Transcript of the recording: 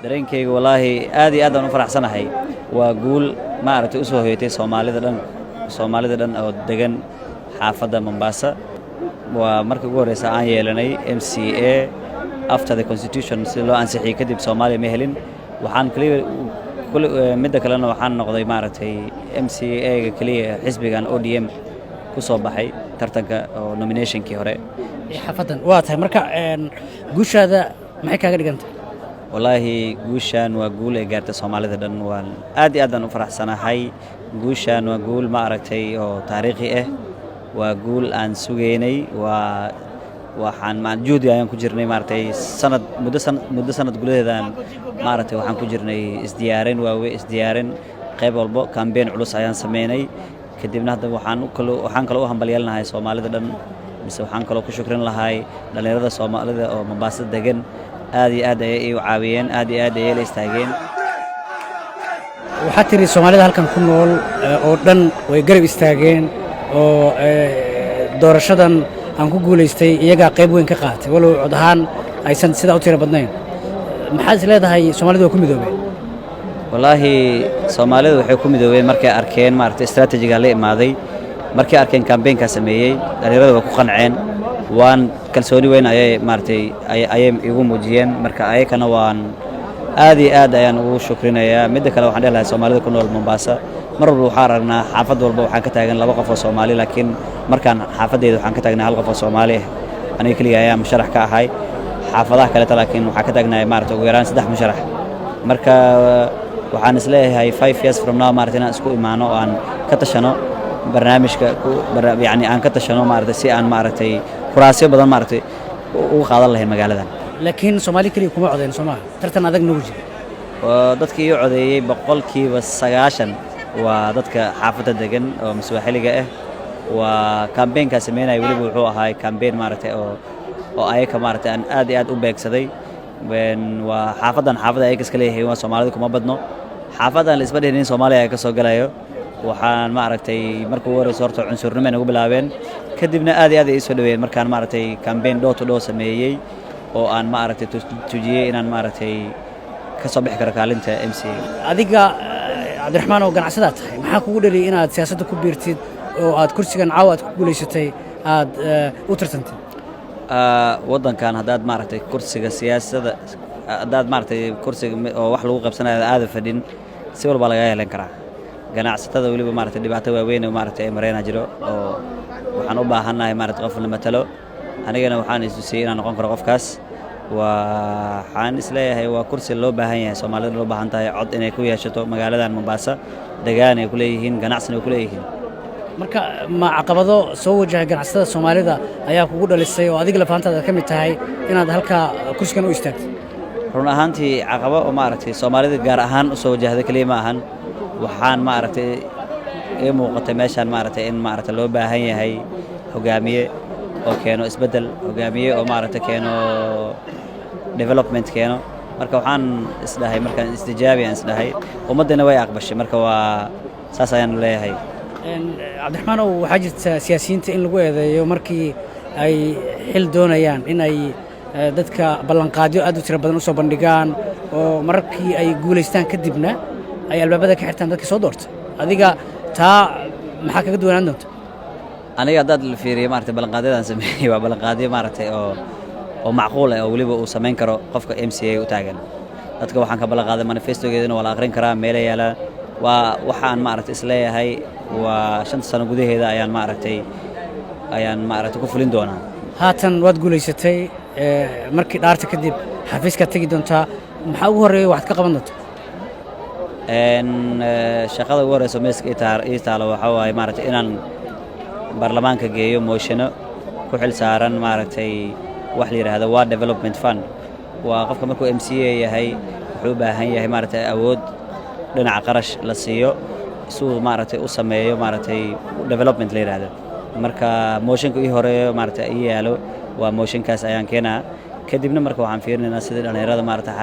dareenkayga wallaahi aad iyo aad aan u faraxsanahay waa guul maaragtay u soo hoyatay Soomaalida dhan oo degan xaafadda Mombasa waa markii ugu horeysa aan yeelanay MCA after the constitution si loo ansixiyay kadib Soomaaliya ma helin waxaan kaliya midda kalena waxaan noqday maaragtay MCA ga kaliya xisbigan ODM ku soo baxay tartanka oo nominationkii hore xafadan waa tahay marka guushaada maxay kaaga dhigantay والله جوشان وجول إجارة الصومالية دن وان أدي أدنى فرح سنة هاي جوشان وجول ما أركتي أو تاريخي وجول أن سجيني وحن مع جودي أيام كجرني مارتي سنة مدة سنة جولة دان مارتي وحن كجرني إزديارين وإزديارين قبل بق كان بين علوس أيام سميني كدينا هذا وحن كلو هم بليالنا هاي الصومالية دن بس وحن كلو كشكرن لهاي لأن هذا الصومالية أو مباسط دجن aad ay u caawiyeen aad ay la istaageen waxa tiri Soomaalida halkan ku nool oo dhan way garab istaageen oo doorashadan aan ku guuleystay iyaga qayb weyn ka qaatay walow cod ahaan aysan sida u tiro badnayn maxaad leedahay Soomaalidu ku midoobeen wallahi Soomaalidu waxay ku midoobeen markay arkeen maartay istaraatiijiga la imaaday markay arkeen campaign-ka sameeyay dhalinyarada waa ku qanceen waan kalsooni weyn ayay maartay ayay igu muujiyeen marka ayakana waan aad ayaan ugu shukrinayaa mid kale waxaan leeyahay Soomaalida ku nool Mombasa mar walba waxaan aragnaa xaafad walba waxaan ka taagan laba qof oo Soomaali laakiin markaan xaafadeedu waxaan ka taagnaa hal qof oo Soomaali aniga kaliya ayaa musharax ka ahay xaafadaha kale laakiin waxaan ka taagnaa maartay ugu yaraan 3 musharax marka waxaan isleeyahay 5 years from now maartay inaan isku imaano oo aan ka tashano barnaamijka yani aan ka tashano maartay si aan maartay kuraasyo badan maartay ugu qaadan lahayn magaaladan laakiin Soomaali kaliya kuma codeyn Soomaali tartan adag nagu jira dadkii u codeeyay 90% waa dadka xaafadda degan oo Maswaaxiliga waa campaign-ka sameynay waliba wuxuu ahaa campaign maartay oo ayaka maartay aan aad u beegsaday waa xaafadda ay iska leeyahay waa Soomaalida kuma badno xaafadan la isba dheheen Soomaaliya ay ka soo galayo waxaan maaragtay markuu warayso horta cunsurnimo ay ugu bilaabeen kadibna aad ay soo dhaweeyeen markaan maaragtay campaign door to door sameeyay oo aan maaragtay tujiyay inaan maaragtay ka soo bixi karo kaalinta MCA adiga Cabdiraxmaan oo ganacsada tahay maxaa kugu dhaliyay inaad siyaasadda ku biirtid oo aad kursigan caawa ku guuleysatay aad u tartantay wadankan hadaad maaragtay kursiga siyaasadda hadaad maaragtay kursiga oo wax lagu qabsanayo aad fadhin si walba laga yeelan karaa ganacsatada waliba maartay dhibaato waaweyn oo maartay mareena jiro oo waxaan u baahanahay maartay qof la matalo anigana waxaan istusay inaan noqon karo qofkaas waxaan isleeyahay waa kursi loo baahan yahay Soomaalida loo baahan tahay cod inay ku yeeshato magaaladan Mombasa degaan ay ku leeyihiin ganacsiga ku leeyihiin marka ma caqabado soo wajahay ganacsatada Soomaalida ayaa kugu dhalisay oo adiga lafaantaada ka mid tahay inaad halka kursigan u istaagtay run ahaantii caqabado oo maartay Soomaalida gaar ahaan u soo wajahday kaliya ma ahan waxaan maaragtay ee muuqatay meeshan maaragtay in maaragtay loo baahan yahay hogaamiye oo keeno isbedel hogaamiye oo maaragtay keeno development keeno marka waxaan isdhahay markaan isdhahay ummadana way aqbashay marka waa saas ayaan leeyahay Cabdiraxmaan waxa jirta siyaasiyiinta in lagu eedeeyo markii ay xil doonayaan in ay dadka ballanqaadyo aad u tiro badan u soo bandhigaan oo markii ay guuleystaan kadibna ay albaabada ka xirtaan dadka soo doortay adiga taa maxaa kaga duwanaan doonta aniga dad la fiiriyo maartay ballanqaadyada sameeyay waa ballanqaadyo maartay oo macquul ah oo waliba uu sameyn karo qofka MCA u taagan dadka waxaan ka ballanqaaday manifestogeedana waa la akhrin karaa meel yaala waa waxaan maartay isleeyahay waa 5 sano gudaheeda ayaan maartay ku fulin doonaa haatan waad guuleysatay markii dhaarta kadib xafiiska tagi doontaa maxaa ugu horeeyay waxaad ka qaban doontaa shaqada ugu horeysa meeska ii taalo waxa waaye maartay inaan baarlamaanka geeyo mooshino ku xil saaran maartay wax la yiraahdo waa development fund waa qofka markuu MCA yahay wuxuu u baahan yahay maartay awood dhinaca qarash la siiyo suu maartay u sameeyo maartay development la yiraahdo marka mooshinka ii horeeyo maartay ii yaalo waa mooshinkaas ayaan keenaa kadibna marka waxaan fiirinaynaa sida dhalinyarada maartay